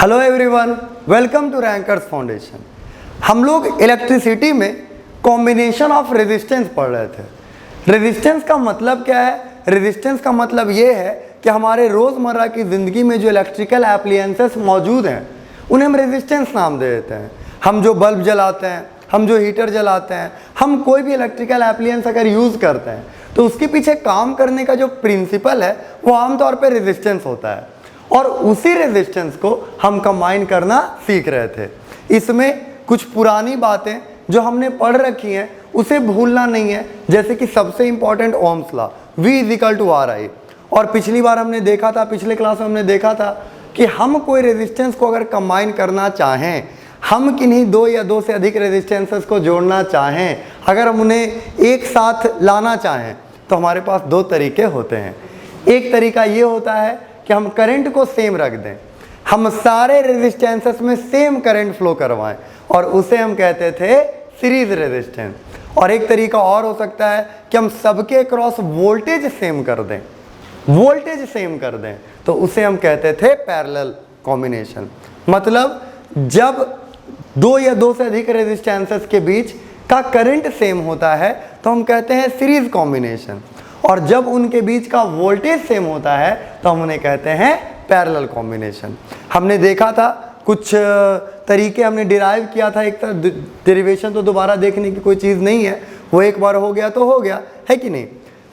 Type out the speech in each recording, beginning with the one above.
Hello everyone, welcome to Rankers Foundation. हम लोग electricity में कॉम्बिनेशन ऑफ रेजिस्टेंस पढ़ रहे थे। रेजिस्टेंस का मतलब क्या है? रेजिस्टेंस का मतलब ये है कि हमारे रोज़मर्रा की ज़िंदगी में जो इलेक्ट्रिकल एप्लियंसेस मौजूद हैं उन्हें हम रेजिस्टेंस नाम दे देते हैं। हम जो बल्ब जलाते हैं, हम जो हीटर जलाते हैं, हम कोई भी इलेक्ट्रिकल एप्लियंस अगर यूज़ करते हैं तो उसके पीछे काम करने का जो प्रिंसिपल है वो आमतौर पर रेजिस्टेंस होता है, और उसी रेजिस्टेंस को हम कंबाइन करना सीख रहे थे। इसमें कुछ पुरानी बातें जो हमने पढ़ रखी हैं उसे भूलना नहीं है, जैसे कि सबसे इंपॉर्टेंट ओम्स लॉ V=RI। और पिछली बार हमने देखा था, पिछले क्लास में हमने देखा था कि हम कोई रेजिस्टेंस को अगर कंबाइन करना चाहें, हम किन्हीं दो या दो से अधिक रेजिस्टेंसेस को जोड़ना चाहें, अगर हम उन्हें एक साथ लाना चाहें तो हमारे पास दो तरीके होते हैं। एक तरीका ये होता है कि हम करंट को सेम रख दें, हम सारे रेजिस्टेंसेस में सेम करंट फ्लो करवाएं, और उसे हम कहते थे सीरीज रेजिस्टेंस। और एक तरीका और हो सकता है कि हम सबके क्रॉस वोल्टेज सेम कर दें, वोल्टेज सेम कर दें, तो उसे हम कहते थे पैरेलल कॉम्बिनेशन। मतलब जब दो या दो से अधिक रेजिस्टेंसेस के बीच का करंट सेम होता है तो हम कहते हैं सीरीज कॉम्बिनेशन, और जब उनके बीच का वोल्टेज सेम होता है तो हम उन्हें कहते हैं पैरेलल कॉम्बिनेशन। हमने देखा था कुछ तरीके हमने डिराइव किया था, एक तरह डेरिवेशन तो दोबारा देखने की कोई चीज़ नहीं है, वो एक बार हो गया तो हो गया, है कि नहीं।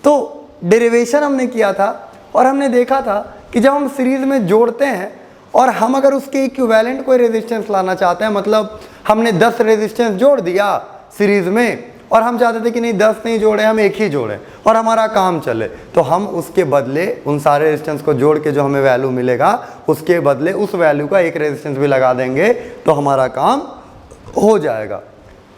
तो डेरिवेशन हमने किया था और हमने देखा था कि जब हम सीरीज़ में जोड़ते हैं और हम अगर उसके इक्विवेलेंट कोई रेजिस्टेंस लाना चाहते हैं, मतलब हमने 10 रेजिस्टेंस जोड़ दिया सीरीज़ में और हम चाहते थे कि नहीं 10 नहीं जोड़े, हम एक ही जोड़ें और हमारा काम चले, तो हम उसके बदले उन सारे रेजिस्टेंस को जोड़ के जो हमें वैल्यू मिलेगा उसके बदले उस वैल्यू का एक रेजिस्टेंस भी लगा देंगे तो हमारा काम हो जाएगा।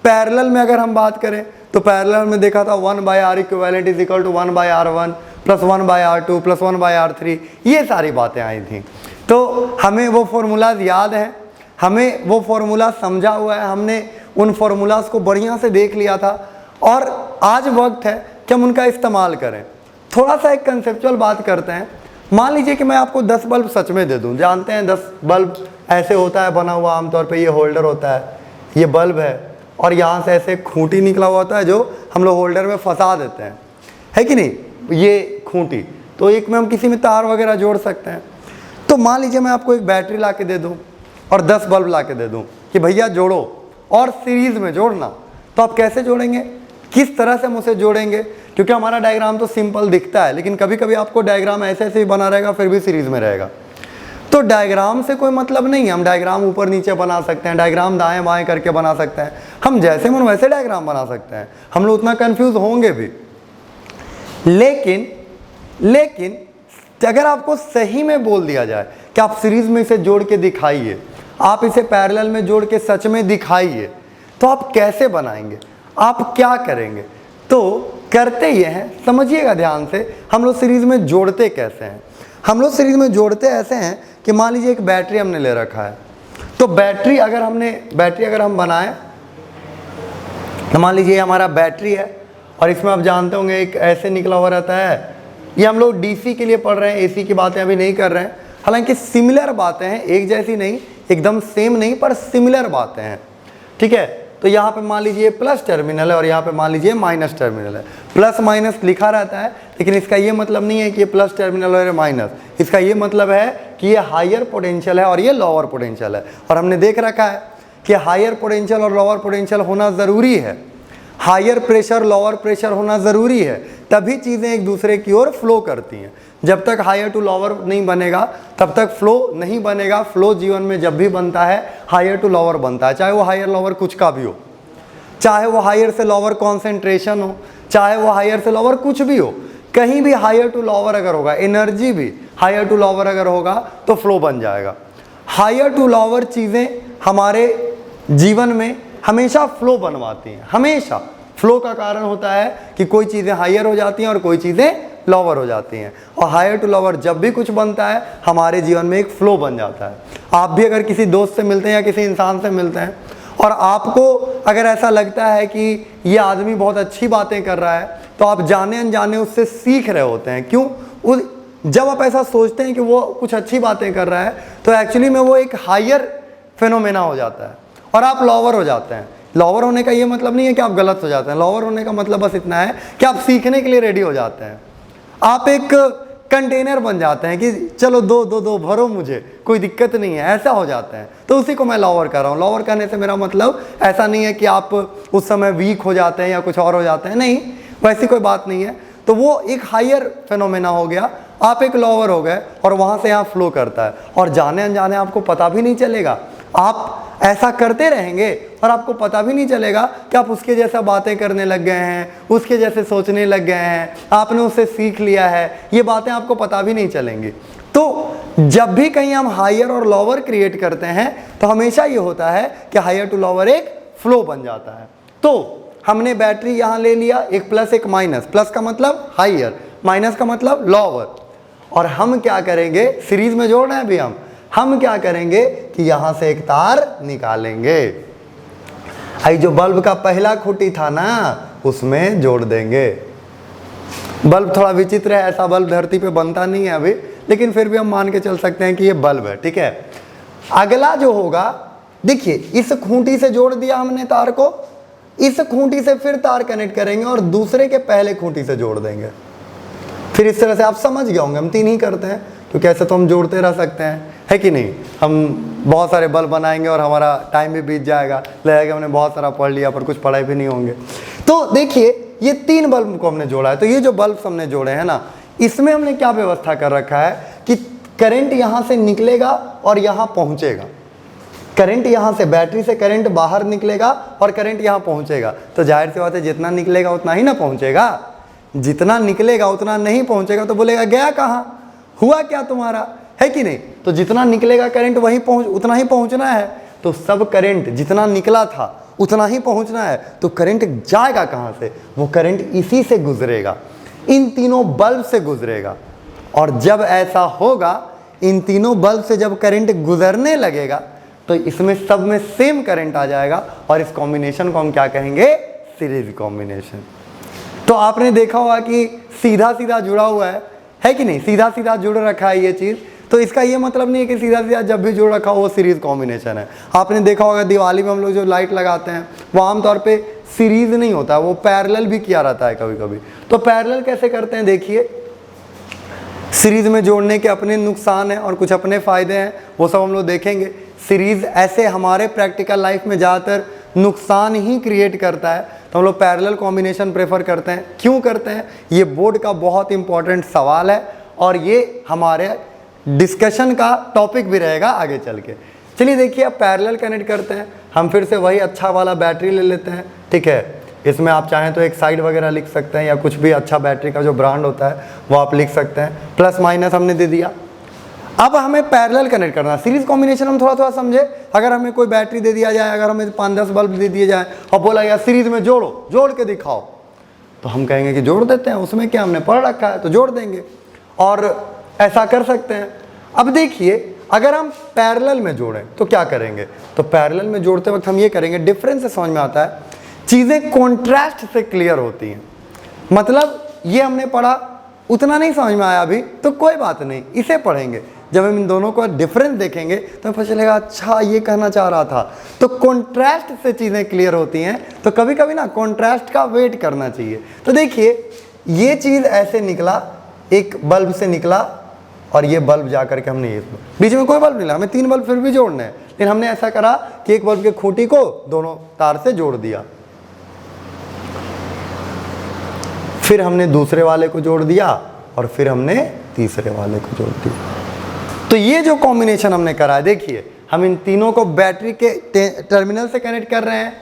पैरेलल में अगर हम बात करें तो पैरेलल में देखा था 1/R equivalent is equal to 1/R1 plus 1/R2 plus 1/R3, ये सारी बातें आई थी। तो हमें वो फॉर्मूलाज याद हैं, हमें वो फार्मूला समझा हुआ है, हमने उन फार्मूलाज को बढ़िया से देख लिया था, और आज वक्त है कि हम उनका इस्तेमाल करें। थोड़ा सा एक कंसेप्चुअल बात करते हैं। मान लीजिए कि मैं आपको 10 बल्ब सच में दे दूं। जानते हैं 10 बल्ब ऐसे होता है बना हुआ, आमतौर पे ये होल्डर होता है, ये बल्ब है, और यहाँ से ऐसे खूंटी निकला हुआ होता है जो हम लोग होल्डर में फंसा देते हैं, है कि नहीं, ये खूंटी। तो एक में हम किसी में तार वगैरह जोड़ सकते हैं। तो मान लीजिए मैं आपको एक बैटरी ला के दे दूँ और 10 बल्ब ला के दे दूँ कि भैया जोड़ो, और सीरीज़ में जोड़ना, तो आप कैसे जोड़ेंगे, किस तरह से हम उसे जोड़ेंगे? क्योंकि हमारा डायग्राम तो सिंपल दिखता है, लेकिन कभी कभी आपको डायग्राम ऐसे ऐसे ही बना रहेगा फिर भी सीरीज़ में रहेगा। तो डायग्राम से कोई मतलब नहीं है, हम डायग्राम ऊपर नीचे बना सकते हैं, डायग्राम दाएं बाएं करके बना सकते हैं, हम जैसे मन वैसे डायग्राम बना सकते हैं, हम लोग उतना कंफ्यूज होंगे भी। लेकिन अगर आपको सही में बोल दिया जाए कि आप सीरीज़ में इसे जोड़ के दिखाइए, आप इसे पैरेलल में जोड़ के सच में दिखाइए, तो आप कैसे बनाएंगे, आप क्या करेंगे? तो करते ये हैं, समझिएगा ध्यान से, हम लोग सीरीज़ में जोड़ते कैसे हैं। हम लोग सीरीज़ में जोड़ते ऐसे हैं कि मान लीजिए एक बैटरी हमने ले रखा है, तो बैटरी अगर हम बनाएं, तो मान लीजिए हमारा बैटरी है और इसमें आप जानते होंगे एक ऐसे निकला हुआ रहता है। ये हम लोग डीसी के लिए पढ़ रहे हैं, एसी की बातें अभी नहीं कर रहे हैं, हालांकि सिमिलर बातें हैं, एक जैसी नहीं, एकदम सेम नहीं, पर सिमिलर बातें हैं, ठीक है। तो यहाँ पे मान लीजिए प्लस टर्मिनल है और यहाँ पे मान लीजिए माइनस टर्मिनल है। प्लस माइनस लिखा रहता है, लेकिन इसका ये मतलब नहीं है कि ये प्लस टर्मिनल और माइनस, इसका ये मतलब है कि ये हायर पोटेंशियल है और ये लोअर पोटेंशियल है। और हमने देख रखा है कि हायर पोटेंशियल और लोअर पोटेंशियल होना ज़रूरी है, हायर प्रेशर लोअर प्रेशर होना ज़रूरी है, तभी चीज़ें एक दूसरे की ओर फ्लो करती हैं। जब तक हायर टू लोअर नहीं बनेगा तब तक फ्लो नहीं बनेगा। फ्लो जीवन में जब भी बनता है हायर टू लोअर बनता है, चाहे वो हायर लोअर कुछ का भी हो, चाहे वो हायर से लोअर कॉन्सेंट्रेशन हो, चाहे वो हायर से लोअर कुछ भी हो, कहीं भी हायर टू लोअर अगर होगा, एनर्जी भी हायर टू लोअर अगर होगा तो फ्लो बन जाएगा। हायर टू लोअर चीज़ें हमारे जीवन में हमेशा फ्लो बनवाती हैं, हमेशा। फ्लो का कारण होता है कि कोई चीज़ें हायर हो जाती हैं और कोई चीज़ें लोअर हो जाती हैं, और हायर टू लोअर जब भी कुछ बनता है हमारे जीवन में एक फ्लो बन जाता है। आप भी अगर किसी दोस्त से मिलते हैं या किसी इंसान से मिलते हैं और आपको अगर ऐसा लगता है कि ये आदमी बहुत अच्छी बातें कर रहा है, तो आप जाने अनजाने उससे सीख रहे होते हैं। क्यों? जब आप ऐसा सोचते हैं कि वो कुछ अच्छी बातें कर रहा है तो एक्चुअली में वो एक हायर फिनोमेना हो जाता है और आप लॉवर हो जाते हैं। लॉवर होने का ये मतलब नहीं है कि आप गलत हो जाते हैं, लॉवर होने का मतलब बस इतना है कि आप सीखने के लिए रेडी हो जाते हैं। आप एक कंटेनर बन जाते हैं कि चलो दो दो दो भरो, मुझे कोई दिक्कत नहीं है, ऐसा हो जाते हैं। तो उसी को मैं लॉवर कर रहा हूँ। लॉवर करने से मेरा मतलब ऐसा नहीं है कि आप उस समय वीक हो जाते हैं या कुछ और हो जाते हैं, नहीं, वैसी कोई बात नहीं है। तो वो एक हायर फिनोमेना हो गया, आप एक लॉवर हो गए और वहाँ से यहाँ फ्लो करता है और जाने अनजाने आपको पता भी नहीं चलेगा। आप ऐसा करते रहेंगे और आपको पता भी नहीं चलेगा कि आप उसके जैसा बातें करने लग गए हैं, उसके जैसे सोचने लग गए हैं, आपने उससे सीख लिया है, ये बातें आपको पता भी नहीं चलेंगी। तो जब भी कहीं हम हायर और लोअर क्रिएट करते हैं तो हमेशा ये होता है कि हायर टू लोअर एक फ्लो बन जाता है। तो हमने बैटरी यहाँ ले लिया, एक प्लस एक माइनस, प्लस का मतलब हायर, माइनस का मतलब लोअर, और हम क्या करेंगे, सीरीज में जोड़ रहे हैं अभी हम क्या करेंगे कि यहां से एक तार निकालेंगे, आई जो बल्ब का पहला खूंटी था ना उसमें जोड़ देंगे। बल्ब थोड़ा विचित्र है, ऐसा बल्ब धरती पे बनता नहीं है अभी, लेकिन फिर भी हम मान के चल सकते हैं कि ये बल्ब है, ठीक है। अगला जो होगा, देखिए इस खूंटी से जोड़ दिया हमने तार को, इस खूंटी से फिर तार कनेक्ट करेंगे और दूसरे के पहले खूंटी से जोड़ देंगे। फिर इस तरह से आप समझ गए होंगे, हम 3 ही करते हैं क्योंकि ऐसे तो हम जोड़ते रह सकते हैं, है कि नहीं। हम बहुत सारे बल्ब बनाएंगे और हमारा टाइम भी बीत जाएगा, लगेगा हमने बहुत सारा पढ़ लिया पर कुछ पढ़े भी नहीं होंगे। तो देखिए ये 3 बल्ब को हमने जोड़ा है। तो ये जो बल्ब हमने जोड़े हैं ना, इसमें हमने क्या व्यवस्था कर रखा है कि करंट यहाँ से निकलेगा और यहाँ पहुँचेगा। करंट यहाँ से, बैटरी से करंट बाहर निकलेगा और करंट यहाँ पहुँचेगा। तो जाहिर सी बात है जितना निकलेगा उतना ही ना पहुँचेगा, जितना निकलेगा उतना नहीं पहुँचेगा तो बोलेगा गया कहाँ, हुआ क्या तुम्हारा, है कि नहीं। तो जितना निकलेगा करंट वहीं उतना ही पहुँचना है। तो सब करंट जितना निकला था उतना ही पहुँचना है। तो करंट जाएगा कहाँ से, वो करंट इसी से गुजरेगा, इन तीनों बल्ब से गुजरेगा। और जब ऐसा होगा, इन तीनों बल्ब से जब करंट गुजरने लगेगा तो इसमें सब में सेम करंट आ जाएगा और इस कॉम्बिनेशन को हम क्या कहेंगे, सीरीज कॉम्बिनेशन। तो आपने देखा होगा कि सीधा सीधा जुड़ा हुआ है कि नहीं, सीधा सीधा जुड़ रखा है ये चीज़। तो इसका ये मतलब नहीं है कि सीधा सीधा जब भी जुड़ रखा हो वो सीरीज कॉम्बिनेशन है। आपने देखा होगा दिवाली में हम लोग जो लाइट लगाते हैं वो आमतौर पे सीरीज नहीं होता, वो पैरेलल भी किया रहता है कभी कभी। तो पैरेलल कैसे करते हैं, देखिए सीरीज में जोड़ने के अपने नुकसान हैं और कुछ अपने फ़ायदे हैं, वो सब हम लोग देखेंगे। सीरीज ऐसे हमारे प्रैक्टिकल लाइफ में ज़्यादातर नुकसान ही क्रिएट करता है, तो हम लोग पैरेलल कॉम्बिनेशन प्रेफर करते हैं। क्यों करते हैं, ये बोर्ड का बहुत इंपॉर्टेंट सवाल है और ये हमारे डिस्कशन का टॉपिक भी रहेगा आगे चल के। चलिए देखिए, अब पैरेलल कनेक्ट करते हैं। हम फिर से वही अच्छा वाला बैटरी ले लेते हैं, ठीक है। इसमें आप चाहें तो एक साइड वगैरह लिख सकते हैं या कुछ भी अच्छा बैटरी का जो ब्रांड होता है वो आप लिख सकते हैं। प्लस माइनस हमने दे दिया। अब हमें पैरेलल कनेक्ट करना है। सीरीज कॉम्बिनेशन हम थोड़ा थोड़ा समझे। अगर हमें कोई बैटरी दे दिया जाए, अगर हमें 5-10 बल्ब दे दिए जाए और बोला यार सीरीज में जोड़ो, जोड़ के दिखाओ, तो हम कहेंगे कि जोड़ देते हैं, उसमें क्या हमने पढ़ रखा है तो जोड़ देंगे, और ऐसा कर सकते हैं। अब देखिए अगर हम पैरेलल में जोड़ें तो क्या करेंगे, तो पैरेलल में जोड़ते वक्त हम ये करेंगे, डिफरेंस से समझ में आता है, चीज़ें कॉन्ट्रास्ट से क्लियर होती हैं। मतलब ये हमने पढ़ा, उतना नहीं समझ में आया अभी तो कोई बात नहीं, इसे पढ़ेंगे, जब हम इन दोनों का डिफरेंस देखेंगे तो पता चलेगा अच्छा ये कहना चाह रहा था। तो कॉन्ट्रास्ट से चीज़ें क्लियर होती हैं, तो कभी कभी ना कॉन्ट्रास्ट का वेट करना चाहिए। तो देखिए ये चीज़ ऐसे निकला, एक बल्ब से निकला और ये बल्ब जा करके हमने इसमें बीच में कोई बल्ब नहीं लगा, हमें 3 बल्ब फिर भी जोड़ने हैं, लेकिन हमने ऐसा करा कि एक बल्ब के खूंटी को दोनों तार से जोड़ दिया, फिर हमने दूसरे वाले को जोड़ दिया और फिर हमने तीसरे वाले को जोड़ दिया। तो ये जो कॉम्बिनेशन हमने करा है, देखिए हम इन तीनों को बैटरी के टर्मिनल से कनेक्ट कर रहे हैं,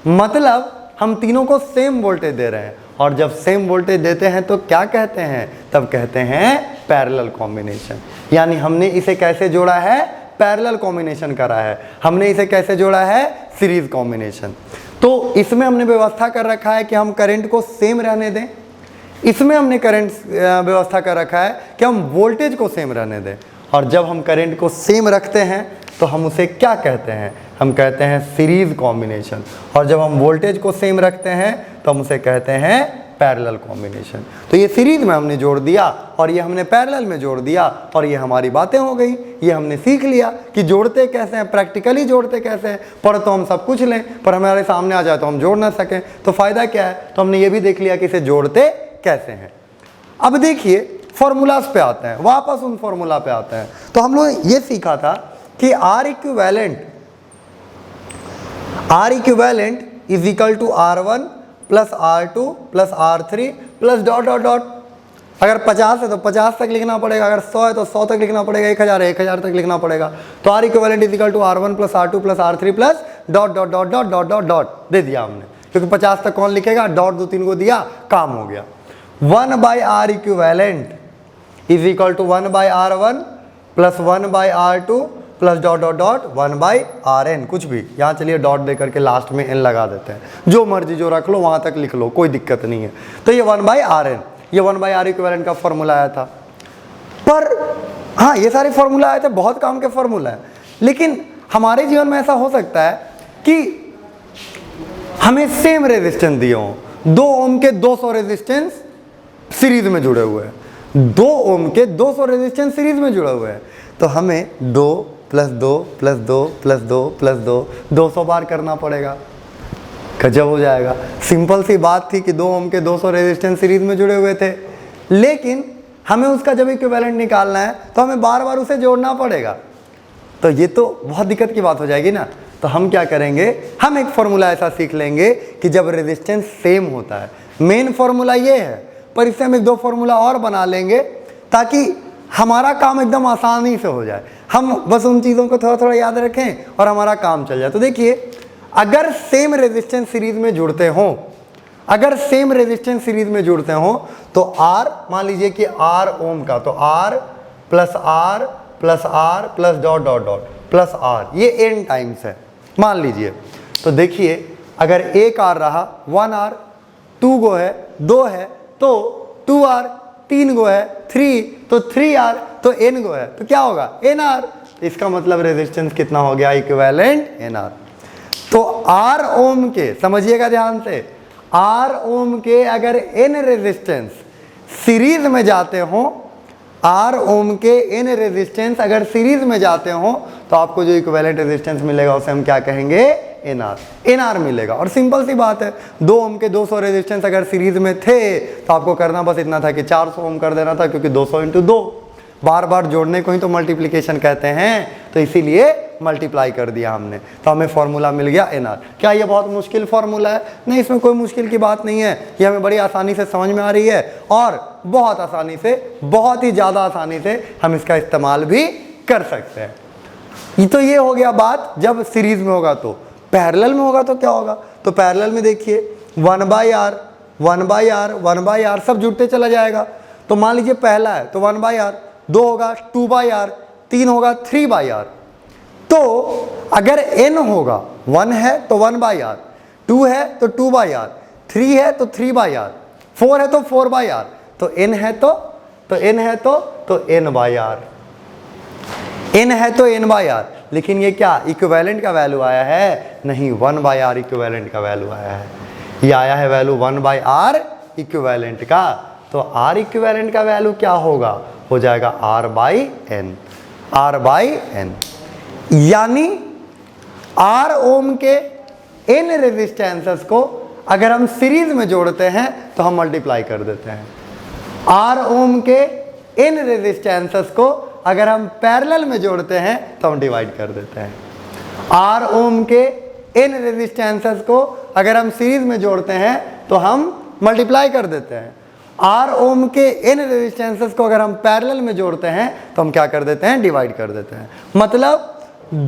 मतलब हम तीनों को सेम वोल्टेज दे रहे हैं। और जब सेम वोल्टेज देते हैं तो क्या कहते हैं, तब कहते हैं पैरेलल कॉम्बिनेशन। यानी हमने इसे कैसे जोड़ा है, पैरेलल कॉम्बिनेशन करा है। हमने इसे कैसे जोड़ा है, सीरीज कॉम्बिनेशन। तो इसमें हमने व्यवस्था कर रखा है कि हम करंट को सेम रहने दें, इसमें हमने करंट व्यवस्था कर रखा है कि हम वोल्टेज को सेम रहने दें। और जब हम करंट को सेम रखते हैं तो हम उसे क्या कहते हैं, हम कहते हैं सीरीज कॉम्बिनेशन। और जब हम वोल्टेज को सेम रखते हैं तो हम उसे कहते हैं पैरेलल कॉम्बिनेशन। तो ये सीरीज में हमने जोड़ दिया और ये हमने पैरेलल में जोड़ दिया और ये हमारी बातें हो गई। ये हमने सीख लिया कि जोड़ते कैसे हैं, प्रैक्टिकली जोड़ते कैसे हैं। पर तो हम सब कुछ लें, पर हमारे सामने आ जाए तो हम जोड़ ना सकें, तो फ़ायदा क्या है। तो हमने ये भी देख लिया कि इसे जोड़ते कैसे हैं। अब देखिए फॉर्मूलाज पे आते हैं, वापस उन फॉर्मूला पे आते हैं। तो हम लोग ये सीखा था कि R equivalent is equal to R1 plus R2 plus R3 plus dot dot dot. अगर 50 है तो 50 तक लिखना पड़ेगा, अगर 100 है तो 100 तक लिखना पड़ेगा, 1000 है 1000 तक लिखना पड़ेगा। तो R equivalent is equal to R1 plus R2 plus R3 plus dot dot dot dot dot dot dot दे दिया हमने, क्योंकि 50 तक कौन लिखेगा, डॉट 2-3 को दिया, काम हो गया। 1 by R equivalent is equal to 1 by R1 plus 1 by R2 plus dot dot dot 1 by RN, कुछ भी यहाँ चलिए डॉट दे करके लास्ट में n लगा देते हैं, जो मर्जी जो रख लो वहाँ तक लिख लो, कोई दिक्कत नहीं है। तो ये 1 बाई RN, ये 1 बाई R इक्विवेलेंट का फॉर्मूला आया था। पर हाँ, ये सारे फॉर्मूला आए थे, बहुत काम के फॉर्मूला है। लेकिन हमारे जीवन में ऐसा हो सकता है कि हमें सेम रेजिस्टेंस दिए हों, 2 ओम के 200 रेजिस्टेंस सीरीज में जुड़े हुए हैं, 2 ओम के 200 रेजिस्टेंस सीरीज में जुड़े हुए हैं। तो हमें 2 प्लस 2 प्लस 2 प्लस 2 प्लस 2 200 बार करना पड़ेगा, गजब हो जाएगा। सिंपल सी बात थी कि 2 ओम के 200 रेजिस्टेंस सीरीज में जुड़े हुए थे, लेकिन हमें उसका जब इक्विवेलेंट निकालना है तो हमें बार बार उसे जोड़ना पड़ेगा। तो ये तो बहुत दिक्कत की बात हो जाएगी ना। तो हम क्या करेंगे, हम एक फॉर्मूला ऐसा सीख लेंगे कि जब रेजिस्टेंस सेम होता है, मेन फॉर्मूला ये है, पर इससे हम 1-2 फॉर्मूला और बना लेंगे ताकि हमारा काम एकदम आसानी से हो जाए। हम बस उन चीज़ों को थोड़ा थोड़ा याद रखें और हमारा काम चल जाए। तो देखिए, अगर सेम रेजिस्टेंस सीरीज में जुड़ते हों, अगर सेम रेजिस्टेंस सीरीज में जुड़ते हों तो R, मान लीजिए कि R ओम का, तो R plus R plus R plus dot dot dot plus R, ये n टाइम्स है मान लीजिए। तो देखिए, अगर एक R रहा 1R, 2 गो है 2 है तो 2R, 3 गो है 3 तो 3R, तो n गो है तो क्या होगा nR। इसका मतलब रेजिस्टेंस कितना हो गया, इक्विवेलेंट nR। तो R ओम के, समझिएगा ध्यान से, R ओम के अगर n रेजिस्टेंस सीरीज में जाते हो, R ओम के n रेजिस्टेंस अगर सीरीज में जाते हो तो आपको जो इक्विवेलेंट रेजिस्टेंस मिलेगा उसे हम क्या कहेंगे, nR मिलेगा। और सिंपल सी बात है, 2 ओम के 200 रेजिस्टेंस अगर सीरीज में थे तो आपको करना बस इतना था कि 400 ओम कर देना था, क्योंकि 200 × 2 बार बार जोड़ने को ही तो मल्टीप्लिकेशन कहते हैं, तो इसीलिए मल्टीप्लाई कर दिया हमने। तो हमें फॉर्मूला मिल गया nR। क्या ये बहुत मुश्किल फॉर्मूला है? नहीं, इसमें कोई मुश्किल की बात नहीं है, ये हमें बड़ी आसानी से समझ में आ रही है और बहुत आसानी से, बहुत ही ज़्यादा आसानी से हम इसका इस्तेमाल भी कर सकते हैं। तो ये हो गया बात जब सीरीज में होगा। तो पैरेलल में होगा तो क्या होगा, तो पैरेलल में देखिए 1 by R 1 by R 1 by R सब जुड़ते चला जाएगा। तो मान लीजिए पहला है तो 1 बाई R, 2 होगा 2 बाई R, 3 होगा 3 बाई R। तो अगर n होगा, 1 है तो 1 बाई R, 2 है तो 2 बाई R, 3 है तो 3 बाई R, 4 है तो 4 बाई R, तो n है तो n बाई R, n है तो n बाई R। लेकिन ये क्या इक्विवेलेंट का वैल्यू आया है? नहीं, 1 बाई R इक्विवेलेंट का वैल्यू आया है। ये आया है वैल्यू 1 बाई R इक्विवेलेंट का। तो R इक्विवेलेंट का वैल्यू क्या होगा, हो जाएगा R by N, R by N। यानी R ओम के N रेजिस्टेंसेस को अगर हम सीरीज में जोड़ते हैं तो हम मल्टीप्लाई कर देते हैं। R ओम के N रेजिस्टेंसेस को अगर हम पैरेलल में जोड़ते हैं तो हम डिवाइड कर देते हैं। R ओम के n रेजिस्टेंसेस को अगर हम सीरीज में जोड़ते हैं तो हम मल्टीप्लाई कर देते हैं। R ओम के n रेजिस्टेंसेस को अगर हम पैरेलल में जोड़ते हैं तो हम क्या कर देते हैं, डिवाइड कर देते हैं। मतलब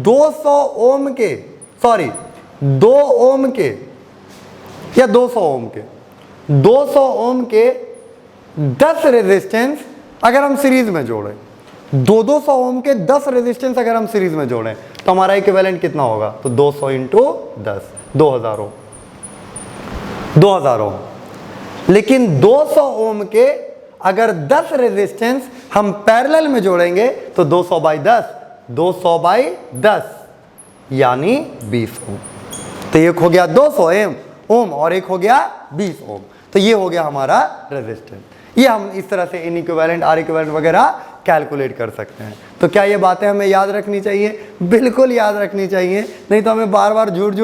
200 ओम के, सॉरी 2 ओम के या 200 ओम के, 200 ओम के 10 रेजिस्टेंस अगर हम सीरीज में जोड़ें, 200 ओम के 10 रेजिस्टेंस अगर हम सीरीज में जोड़ें तो हमारा इक्विवेलेंट कितना होगा, तो 200 × 10 2000 ओम, 2000 ओम। लेकिन 200 ओम के अगर 10 रेजिस्टेंस हम पैरेलल में जोड़ेंगे तो 200 बाई 10, 200 बाई 10 यानी 20 ओम। तो एक हो गया 200 ओम और एक हो गया 20 ओम। तो ये हो गया हमारा रेजिस्टेंस। ये हम इस तरह से इन इक्विवेलेंट, आर इक्विवेलेंट वगैरह कैलकुलेट कर सकते हैं। तो क्या ये बातें हमें याद रखनी चाहिए? बिल्कुल याद रखनी चाहिए, नहीं तो हमें बार बार जुड़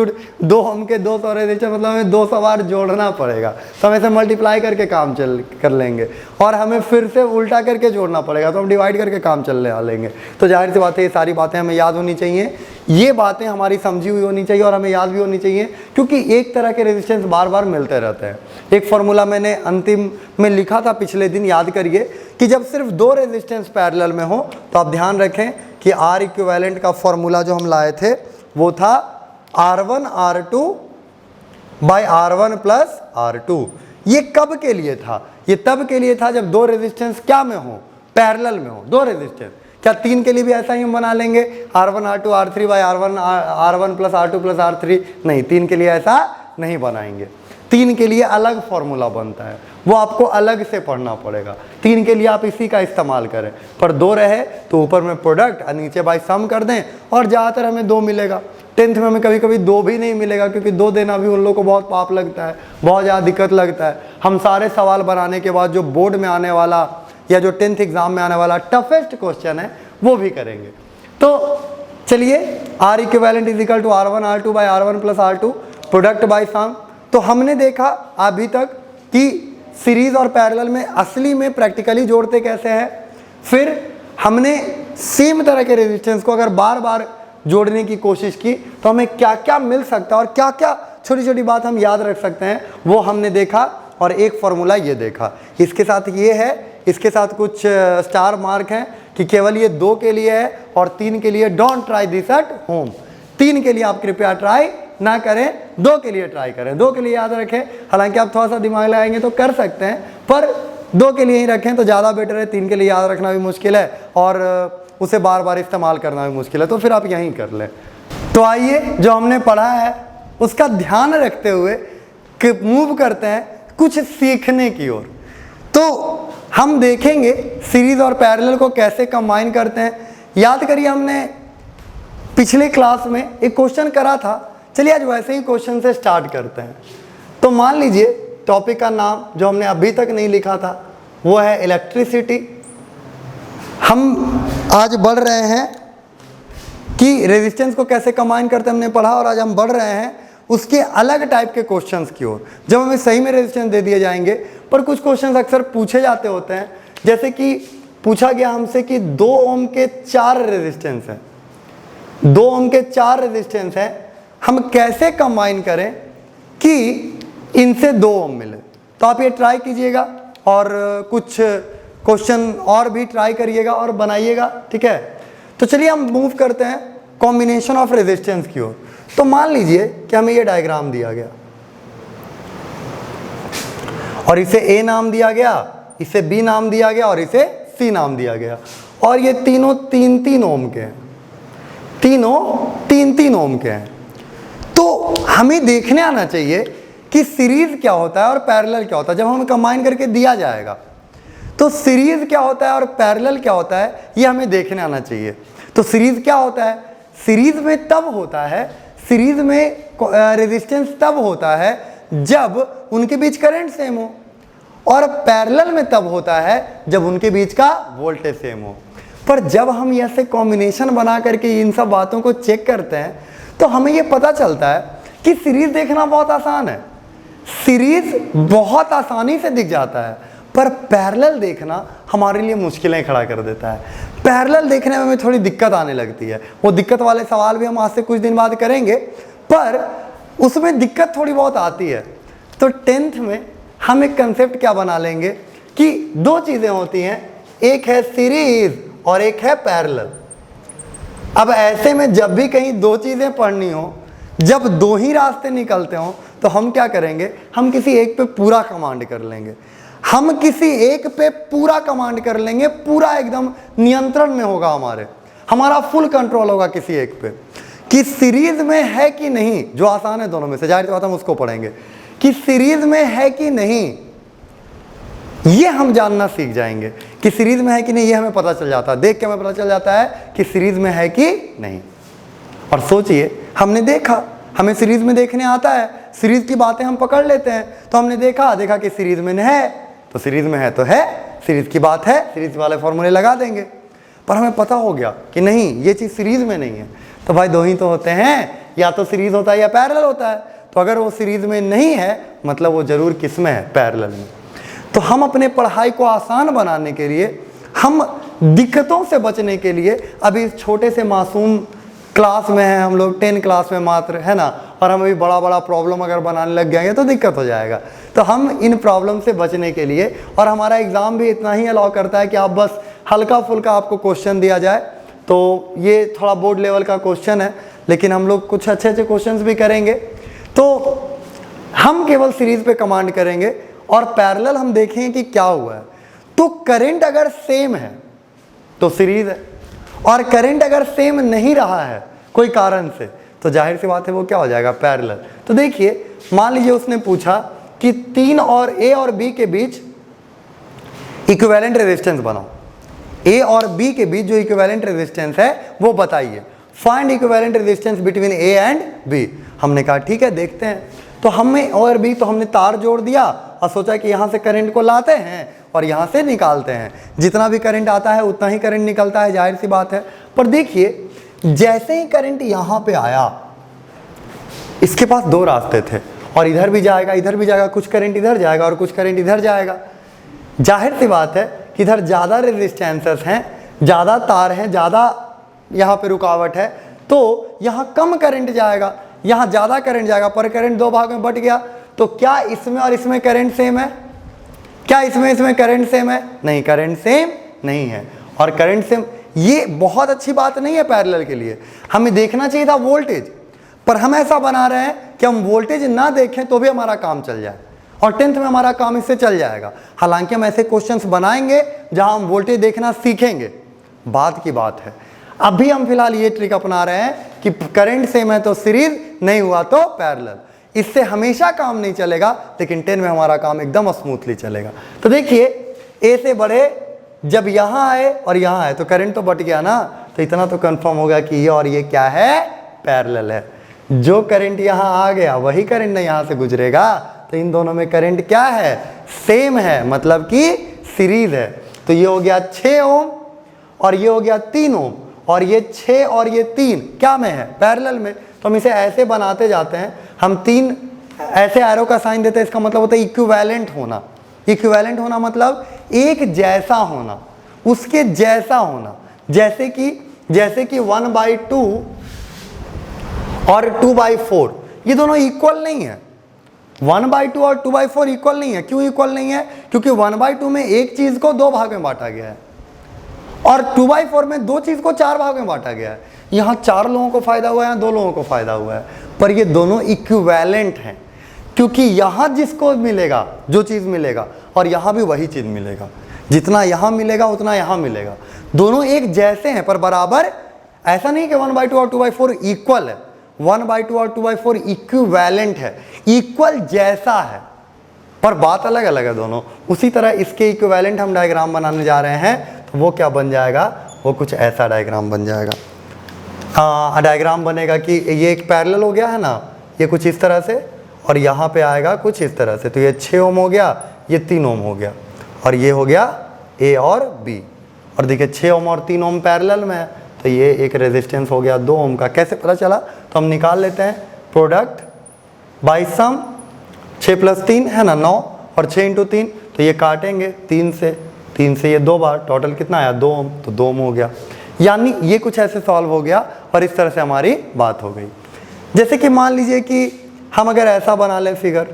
2 ओम के 200 रेजिस्टेंस मतलब हमें 200 बार जोड़ना पड़ेगा। तो हम ऐसे मल्टीप्लाई करके काम कर लेंगे और हमें फिर से उल्टा करके जोड़ना पड़ेगा, तो हम डिवाइड करके काम चलने लेंगे। तो जाहिर सी बात है ये सारी बातें हमें याद होनी चाहिए, ये बातें हमारी समझी हुई होनी चाहिए और हमें याद भी होनी चाहिए, क्योंकि एक तरह के रेजिस्टेंस बार बार मिलते रहते हैं। एक फॉर्मूला मैंने अंतिम में लिखा था पिछले दिन, याद करिए कि जब सिर्फ 2 रेजिस्टेंस पैरेलल में हो तो आप ध्यान रखें कि आर इक्विवेलेंट का फॉर्मूला जो हम लाए थे वो था R1 R2 by R1 plus R2। ये कब के लिए था? ये तब के लिए था जब 2 रेजिस्टेंस क्या में हो? पैरेलल में हो 2 रेजिस्टेंस। क्या 3 के लिए भी ऐसा ही हम बना लेंगे R1 R2 R3 bye R1 plus R2 plus R3? नहीं, 3 के लिए ऐसा नहीं बनाएंगे। 3 के लिए अलग फॉर्मूला बनता है, वो आपको अलग से पढ़ना पड़ेगा। 3 के लिए आप इसी का इस्तेमाल करें, पर 2 रहे तो ऊपर में प्रोडक्ट और नीचे बाय सम कर दें और ज़्यादातर हमें 2 मिलेगा। 10th में हमें कभी कभी 2 भी नहीं मिलेगा, क्योंकि 2 देना भी उन लोगों को बहुत पाप लगता है, बहुत ज़्यादा दिक्कत लगता है। हम सारे सवाल बनाने के बाद जो बोर्ड में आने वाला या जो 10th एग्जाम में आने वाला टफेस्ट क्वेश्चन है वो भी करेंगे। तो चलिए, R equivalent is equal to R1 R2 by R1 plus R2 product by sum. तो हमने देखा अभी तक कि सीरीज और पैरेलल में असली में प्रैक्टिकली जोड़ते कैसे हैं। फिर हमने सेम तरह के रेजिस्टेंस को अगर बार बार जोड़ने की कोशिश की तो हमें क्या क्या मिल सकता है और क्या क्या छोटी छोटी बात हम याद रख सकते हैं, वो हमने देखा। और एक फॉर्मूला ये देखा, इसके साथ ये है, इसके साथ कुछ स्टार मार्क हैं कि केवल ये 2 के लिए है और 3 के लिए don't try this at home. 3 के लिए आप कृपया ट्राई ना करें, 2 के लिए ट्राई करें। 2 के लिए याद रखें, हालांकि आप थोड़ा सा दिमाग लगाएंगे तो कर सकते हैं, पर 2 के लिए ही रखें तो ज़्यादा बेटर है। 3 के लिए याद रखना भी मुश्किल है और उसे बार बार इस्तेमाल करना भी मुश्किल है, तो फिर आप यहीं कर लें। तो आइए, जो हमने पढ़ा है उसका ध्यान रखते हुए कि मूव करते हैं कुछ सीखने की ओर। तो हम देखेंगे सीरीज और पैरेलल को कैसे कंबाइन करते हैं। याद करिए, हमने पिछले क्लास में एक क्वेश्चन करा था। चलिए आज वैसे ही क्वेश्चन से स्टार्ट करते हैं। तो मान लीजिए टॉपिक का नाम जो हमने अभी तक नहीं लिखा था वो है इलेक्ट्रिसिटी। हम आज बढ़ रहे हैं कि रेजिस्टेंस को कैसे कंबाइन करते हमने पढ़ा, और आज हम बढ़ रहे हैं उसके अलग टाइप के क्वेश्चंस की ओर, जब हमें सही में रेजिस्टेंस दे दिए जाएंगे। पर कुछ क्वेश्चंस अक्सर पूछे जाते होते हैं, जैसे कि पूछा गया हमसे कि 2 ओम के 4 रेजिस्टेंस हैं, 2 ओम के 4 रेजिस्टेंस हैं, हम कैसे कंबाइन करें कि इनसे 2 ओम मिले। तो आप ये ट्राई कीजिएगा और कुछ क्वेश्चन और भी ट्राई करिएगा और बनाइएगा, ठीक है। तो चलिए हम मूव करते हैं कॉम्बिनेशन ऑफ रेजिस्टेंस की ओर। तो मान लीजिए कि हमें ये डायग्राम दिया गया और इसे A नाम दिया गया, इसे B नाम दिया गया और इसे C नाम दिया गया, और ये तीनों 3-3 ओम के हैं, तीनों 3-3 ओम के हैं। तो हमें देखने आना चाहिए कि सीरीज क्या होता है और पैरेलल क्या होता है। जब हमें कंबाइन करके दिया जाएगा तो सीरीज क्या होता है और पैरेलल क्या होता है, ये हमें देखने आना चाहिए। तो सीरीज क्या होता है? सीरीज में तब होता है, सीरीज में रेजिस्टेंस तब होता है जब उनके बीच करंट सेम हो, और पैरेलल में तब होता है जब उनके बीच का वोल्टेज सेम हो। पर जब हम ऐसे कॉम्बिनेशन बना करके इन सब बातों को चेक करते हैं तो हमें ये पता चलता है कि सीरीज देखना बहुत आसान है, सीरीज बहुत आसानी से दिख जाता है, पर पैरेलल देखना हमारे लिए मुश्किलें खड़ा कर देता है। पैरेलल देखने में हमें थोड़ी दिक्कत आने लगती है। वो दिक्कत वाले सवाल भी हम आज से कुछ दिन बाद करेंगे, पर उसमें दिक्कत थोड़ी बहुत आती है। तो 10th में हम एक कंसेप्ट क्या बना लेंगे कि 2 चीज़ें होती हैं, एक है सीरीज और एक है पैरेलल। अब ऐसे में जब भी कहीं 2 चीज़ें पढ़नी हो, जब 2 ही रास्ते निकलते हों, तो हम क्या करेंगे, हम किसी एक पे पूरा कमांड कर लेंगे। हम किसी एक पे पूरा कमांड कर लेंगे, पूरा एकदम नियंत्रण में होगा, हमारा फुल कंट्रोल होगा किसी एक पे कि सीरीज में है कि नहीं। जो आसान है दोनों में से, जाहिर सी बात हम उसको पढ़ेंगे कि सीरीज में है कि नहीं, ये हम जानना सीख जाएंगे कि सीरीज में है कि नहीं। ये हमें पता चल जाता है, देख के हमें पता चल जाता है कि सीरीज में है कि नहीं। और सोचिए, हमने देखा, हमें सीरीज में देखने आता है, सीरीज की बातें हम पकड़ लेते हैं। तो हमने देखा कि सीरीज में है तो सीरीज में है तो है, सीरीज की बात है, सीरीज वाले फॉर्मूले लगा देंगे। पर हमें पता हो गया कि नहीं, ये चीज़ सीरीज में नहीं है। तो भाई दो ही तो होते हैं, या तो सीरीज होता है या पैरेलल होता है। तो अगर वो सीरीज में नहीं है मतलब वो जरूर किस में है, पैरेलल में। तो हम अपने पढ़ाई को आसान बनाने के लिए, हम दिक्कतों से बचने के लिए, अभी इस छोटे से मासूम क्लास में है हम लोग, 10 क्लास में मात्र, है ना, और हम अभी बड़ा बड़ा प्रॉब्लम अगर बनाने लग जाएंगे तो दिक्कत हो जाएगा। तो हम इन प्रॉब्लम से बचने के लिए, और हमारा एग्ज़ाम भी इतना ही अलाउ करता है कि आप बस हल्का फुल्का आपको क्वेश्चन दिया जाए। तो ये थोड़ा बोर्ड लेवल का क्वेश्चन है, लेकिन हम लोग कुछ अच्छे अच्छे क्वेश्चंस भी करेंगे। तो हम केवल सीरीज पे कमांड करेंगे और पैरेलल हम देखेंगे कि क्या हुआ है। तो करंट अगर सेम है तो सीरीज है, और करंट अगर सेम नहीं रहा है कोई कारण से तो जाहिर सी बात है वो क्या हो जाएगा, पैरेलल। तो देखिए, मान लीजिए उसने पूछा कि 3 और ए और बी के बीच इक्विवेलेंट रेजिस्टेंस बनाओ। ए और बी के बीच जो इक्विवेलेंट रेजिस्टेंस है वो बताइए। Find equivalent resistance between A and B. हमने कहा ठीक है, देखते हैं। तो हमें और बी, तो हमने तार जोड़ दिया और सोचा कि यहाँ से करंट को लाते हैं और यहाँ से निकालते हैं। जितना भी करंट आता है उतना ही करंट निकलता है, जाहिर सी बात है। पर देखिए, जैसे ही करंट यहाँ पे आया, इसके पास दो रास्ते थे, और इधर भी जाएगा इधर भी जाएगा, कुछ करंट इधर जाएगा और कुछ करंट इधर जाएगा। जाहिर सी बात है कि इधर ज़्यादा रेजिस्टेंसेस हैं, ज़्यादा तार हैं, ज़्यादा यहाँ पे रुकावट है, तो यहाँ कम करंट जाएगा, यहाँ ज़्यादा करंट जाएगा। पर करंट दो भाग में बट गया। तो क्या इसमें और इसमें करंट सेम है? क्या इसमें करंट सेम है? नहीं, करंट सेम नहीं है। और करंट सेम, ये बहुत अच्छी बात नहीं है पैरेलल के लिए। हमें देखना चाहिए था वोल्टेज, पर हम ऐसा बना रहे हैं कि हम वोल्टेज ना देखें तो भी हमारा काम चल जाए, और 10th में हमारा काम इससे चल जाएगा। हालांकि हम ऐसे क्वेश्चंस बनाएंगे जहां हम वोल्टेज देखना सीखेंगे, बात की बात है। अभी हम फिलहाल ये ट्रिक अपना रहे हैं कि करंट सेम है तो सीरीज, नहीं हुआ तो पैरेलल। इससे हमेशा काम नहीं चलेगा, लेकिन 10 में हमारा काम एकदम स्मूथली चलेगा। तो देखिए, ए से बढ़े जब यहाँ आए और यहाँ आए तो करंट तो बट गया ना। तो इतना तो कंफर्म होगा कि ये और ये क्या है, पैरेलल है। जो करंट यहाँ आ गया वही करंट नहीं यहाँ से गुजरेगा। तो इन दोनों में करंट क्या है, सेम है, मतलब कि सीरीज है। तो ये हो गया 6 ओम और ये हो गया 3 ओम, और ये 6 और ये 3 क्या में है, पैरेलल में। तो हम इसे ऐसे बनाते जाते हैं। हम 3 ऐसे एरो का साइन देते हैं, इसका मतलब होता है इक्विवेलेंट होना। इक्विवेलेंट होना मतलब एक जैसा होना, उसके जैसा होना। जैसे कि 1/2 और 2/4 ये दोनों इक्वल नहीं है। 1/2 और 2/4 इक्वल नहीं है। क्यों इक्वल नहीं है? क्योंकि 1/2 में एक चीज को 2 भाग में बांटा गया है, और 2/4 में 2 चीज को 4 भाग में बांटा गया है। यहाँ 4 लोगों को फायदा हुआ है, यहाँ 2 लोगों को फायदा हुआ है। पर ये दोनों इक्विवेलेंट हैं, क्योंकि यहाँ जिसको मिलेगा जो चीज़ मिलेगा, और यहाँ भी वही चीज़ मिलेगा। जितना यहाँ मिलेगा उतना यहाँ मिलेगा। दोनों एक जैसे हैं पर बराबर। ऐसा नहीं कि 1/2 और 2/4 इक्वल है। 1/2 और 2/4 इक्विवेलेंट है, इक्वल जैसा है, पर बात अलग अलग है दोनों। उसी तरह इसके इक्विवेलेंट हम डायग्राम बनाने जा रहे हैं। तो वो क्या बन जाएगा, वो कुछ ऐसा डायग्राम बन जाएगा। डायग्राम बनेगा कि ये एक पैरेलल हो गया है ना, ये कुछ इस तरह से, और यहाँ पे आएगा कुछ इस तरह से। तो ये 6 ओम हो गया, ये 3 ओम हो गया, और ये हो गया ए और बी। और देखिए 6 ओम और 3 ओम पैरेलल में है, तो ये एक रेजिस्टेंस हो गया 2 ओम का। कैसे पता चला? तो हम निकाल लेते हैं प्रोडक्ट बाय सम। 6 + 3 है ना 9, और 6 × 3, तो ये काटेंगे 3 से ये 2 बार, टोटल कितना आया 2 ओम, तो 2 ओम हो गया। यानी ये कुछ ऐसे सॉल्व हो गया, और इस तरह से हमारी बात हो गई। जैसे कि मान लीजिए कि हम अगर ऐसा बना लें फिगर।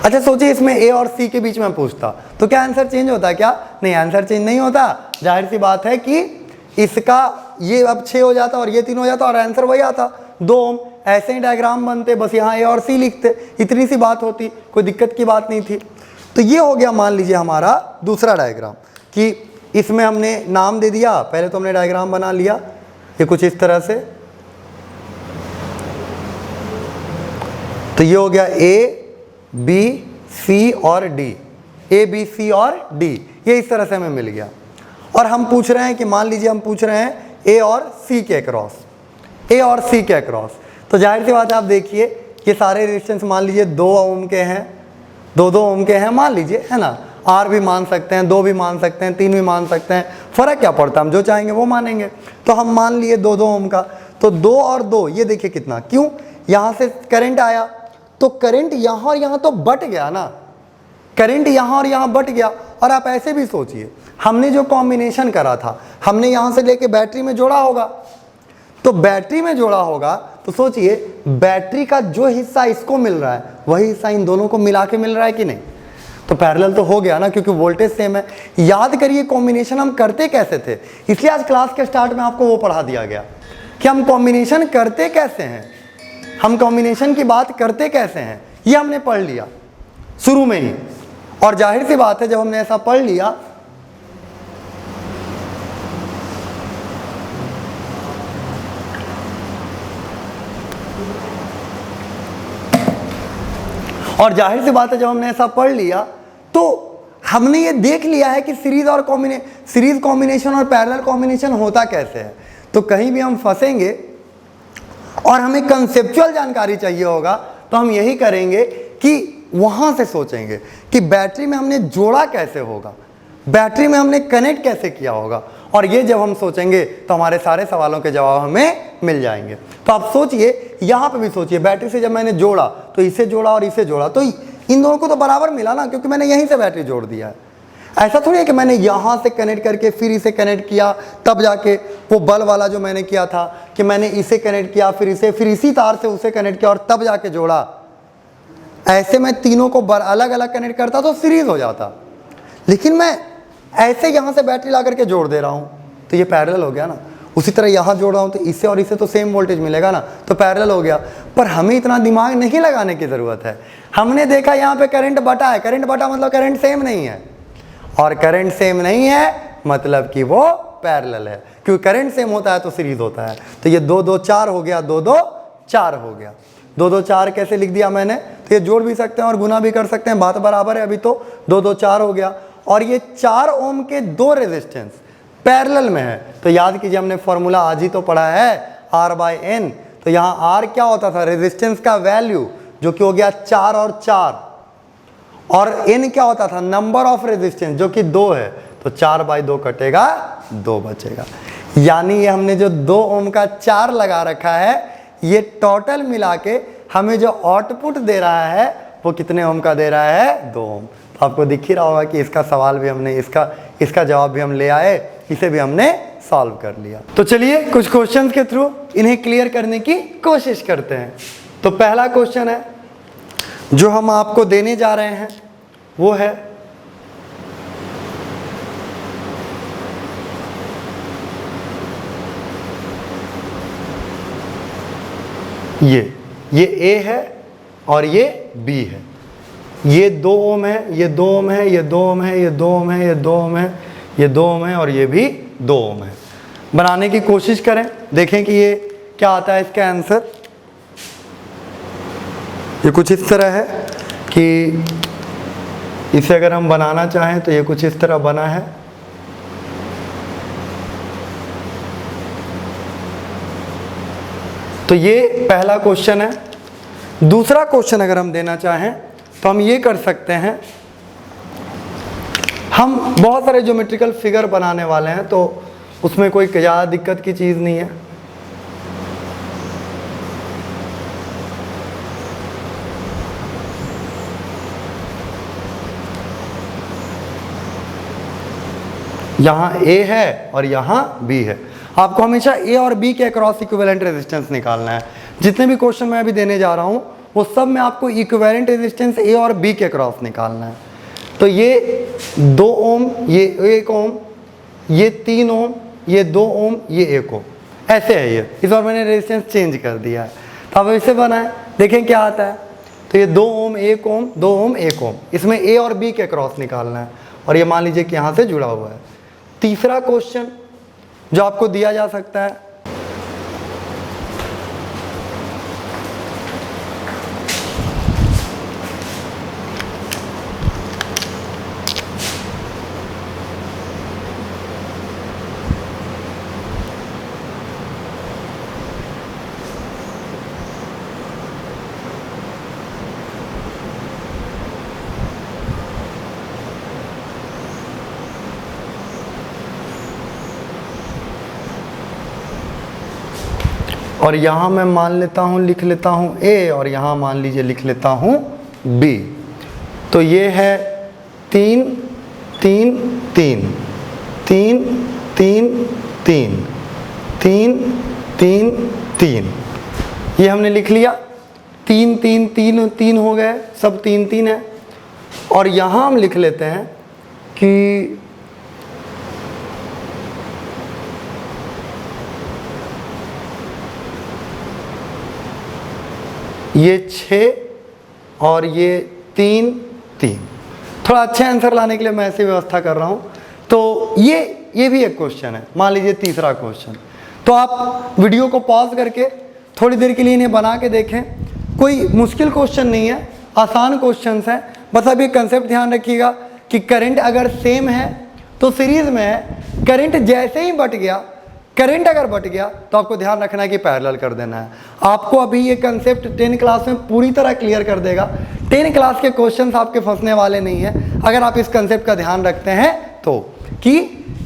अच्छा सोचिए, इसमें ए और सी के बीच में पूछता तो क्या आंसर चेंज होता क्या? नहीं, आंसर चेंज नहीं होता। जाहिर सी बात है कि इसका ये अब 6 हो जाता और ये 3 हो जाता, और आंसर वही आता 2 ओम। ऐसे ही डायग्राम बनते, बस यहाँ ए और सी लिखते, इतनी सी बात होती, कोई दिक्कत की बात नहीं थी। तो ये हो गया मान लीजिए हमारा दूसरा डायग्राम, कि इसमें हमने नाम दे दिया। पहले तो हमने डायग्राम बना लिया, ये कुछ इस तरह से। तो ये हो गया ए बी सी और डी, ए बी सी और डी, ये इस तरह से हमें मिल गया। और हम पूछ रहे हैं कि मान लीजिए हम पूछ रहे हैं ए और सी के अक्रॉस, ए और सी के अक्रॉस। तो जाहिर सी बात है, आप देखिए ये सारे रेजिस्टेंस मान लीजिए 2 ओम के हैं, 2 ओम के हैं मान लीजिए, है ना। R भी मान सकते हैं, 2 भी मान सकते हैं, 3 भी मान सकते हैं, फ़र्क क्या पड़ता है, हम जो चाहेंगे वो मानेंगे। तो हम मान लिए 2 ओम का, तो 2 और 2 ये देखिए कितना, क्यों, यहाँ से करंट आया तो करंट यहाँ और यहाँ तो बट गया ना, करंट यहाँ और यहाँ बट गया। और आप ऐसे भी सोचिए, हमने जो कॉम्बिनेशन करा था, हमने यहाँ से लेके बैटरी में जोड़ा होगा, तो बैटरी में जोड़ा होगा तो सोचिए बैटरी का जो हिस्सा इसको मिल रहा है वही हिस्सा इन दोनों को मिला के मिल रहा है कि नहीं, तो पैरेलल तो हो गया ना, क्योंकि वोल्टेज सेम है। याद करिए कॉम्बिनेशन हम करते कैसे थे, इसलिए आज क्लास के स्टार्ट में आपको वो पढ़ा दिया गया कि हम कॉम्बिनेशन करते कैसे हैं, हम कॉम्बिनेशन की बात करते कैसे हैं, ये हमने पढ़ लिया शुरू में ही। और जाहिर सी बात है जब हमने ऐसा पढ़ लिया और जाहिर सी बात है जब हमने ऐसा पढ़ लिया तो हमने ये देख लिया है कि सीरीज कॉम्बिनेशन और पैरेलल कॉम्बिनेशन होता कैसे है। तो कहीं भी हम फंसेंगे और हमें कंसेप्चुअल जानकारी चाहिए होगा तो हम यही करेंगे कि वहां से सोचेंगे कि बैटरी में हमने जोड़ा कैसे होगा, बैटरी में हमने कनेक्ट कैसे किया होगा, और ये जब हम सोचेंगे तो हमारे सारे सवालों के जवाब हमें मिल जाएंगे। तो आप सोचिए, यहाँ पे भी सोचिए, बैटरी से जब मैंने जोड़ा तो इसे जोड़ा और इसे जोड़ा तो इन दोनों को तो बराबर मिला ना, क्योंकि मैंने यहीं से बैटरी जोड़ दिया है। ऐसा थोड़ी है कि मैंने यहाँ से कनेक्ट करके फिर इसे कनेक्ट किया तब जाके वो बल वाला जो मैंने किया था कि मैंने इसे कनेक्ट किया फिर इसे, फिर इसी तार से उसे कनेक्ट किया और तब जाके जोड़ा। ऐसे मैं तीनों को अलग अलग कनेक्ट करता तो सीरीज हो जाता, लेकिन मैं ऐसे यहाँ से बैटरी ला करके जोड़ दे रहा हूँ तो ये पैरेलल हो गया ना। उसी तरह यहाँ जोड़ रहा हूँ तो इससे और इससे तो सेम वोल्टेज मिलेगा ना, तो पैरेलल हो गया। पर हमें इतना दिमाग नहीं लगाने की ज़रूरत है। हमने देखा यहाँ पे करंट बटा है, करंट बटा मतलब करंट सेम नहीं है, और करंट सेम नहीं है मतलब कि वो पैरेलल है, क्योंकि करंट सेम होता है तो सीरीज होता है। तो ये 2 2 4 हो गया, 2 2 4 हो गया। 2 2 4 कैसे लिख दिया मैंने, तो ये जोड़ भी सकते हैं और गुना भी कर सकते हैं, बात बराबर है। अभी तो 2 2 4 हो गया, और ये 4 ओम के 2 रेजिस्टेंस पैरेलल में है। तो याद कीजिए हमने फॉर्मूला आज ही तो पढ़ा है R/N। तो यहाँ R क्या होता था, रेजिस्टेंस का वैल्यू, जो कि हो गया 4 और 4, और N क्या होता था, नंबर ऑफ रेजिस्टेंस, जो कि 2 है। तो 4/2 कटेगा, 2 बचेगा। यानी ये हमने जो 2 ओम का 4 लगा रखा है, ये टोटल मिला के हमें जो आउटपुट दे रहा है वो कितने ओम का दे रहा है, 2 ओम। तो आपको दिख ही रहा होगा कि इसका सवाल भी हमने, इसका जवाब भी हम ले आए, इसे भी हमने सॉल्व कर लिया। तो चलिए कुछ क्वेश्चंस के थ्रू इन्हें क्लियर करने की कोशिश करते हैं। तो पहला क्वेश्चन है जो हम आपको देने जा रहे हैं वो है ये A है और ये B है, ये 2 ओम है, ये 2 ओम है, ये 2 ओम है, ये 2 ओम है, ये 2 ओम है, ये 2 ओम है, और ये भी 2 ओम है। बनाने की कोशिश करें, देखें कि ये क्या आता है इसका आंसर। ये कुछ इस तरह है कि इसे अगर हम बनाना चाहें तो ये कुछ इस तरह बना है। तो ये पहला क्वेश्चन है। दूसरा क्वेश्चन अगर हम देना चाहें तो हम ये कर सकते हैं, हम बहुत सारे ज्योमेट्रिकल फिगर बनाने वाले हैं, तो उसमें कोई ज़्यादा दिक्कत की चीज़ नहीं है। यहाँ A है और यहाँ B है। आपको हमेशा A और B के अक्रॉस इक्विवेलेंट रेजिस्टेंस निकालना है। जितने भी क्वेश्चन मैं अभी देने जा रहा हूँ वो सब में आपको इक्विवेलेंट रेजिस्टेंस A और B के अक्रॉस निकालना है। तो ये 2 ओम, ये 1 ओम, ये 3 ओम, ये 2 ओम, ये 1 ओम, ऐसे है ये। इस बार मैंने रेजिस्टेंस चेंज कर दिया है। तो अब इसे बनाएं, देखें क्या आता है। तो ये 2 ओम 1 ओम, 2 ओम 1 ओम, इसमें A और B के अक्रॉस निकालना है, और ये मान लीजिए कि यहाँ से जुड़ा हुआ है। तीसरा क्वेश्चन जो आपको दिया जा सकता है, और यहाँ मैं मान लेता हूँ, लिख लेता हूँ A, और यहाँ मान लीजिए लिख लेता हूँ B। तो ये है 3 3 3 3 3 3 3 3 3, ये हमने लिख लिया। 3 3 3 3 हो गए, सब 3 3 है। और यहाँ हम लिख लेते हैं कि ये 6 और ये 3 3। थोड़ा अच्छे आंसर लाने के लिए मैं ऐसी व्यवस्था कर रहा हूँ। तो ये भी एक क्वेश्चन है, मान लीजिए तीसरा क्वेश्चन। तो आप वीडियो को पॉज करके थोड़ी देर के लिए इन्हें बना के देखें। कोई मुश्किल क्वेश्चन नहीं है, आसान क्वेश्चंस हैं। बस अब ये कंसेप्ट ध्यान रखिएगा कि करंट अगर सेम है तो सीरीज में है, करंट जैसे ही बट गया, करंट अगर बट गया तो आपको ध्यान रखना है कि पैरेलल कर देना है। आपको अभी ये कंसेप्ट 10 क्लास में पूरी तरह क्लियर कर देगा। 10 क्लास के क्वेश्चंस आपके फंसने वाले नहीं है अगर आप इस कंसेप्ट का ध्यान रखते हैं तो, कि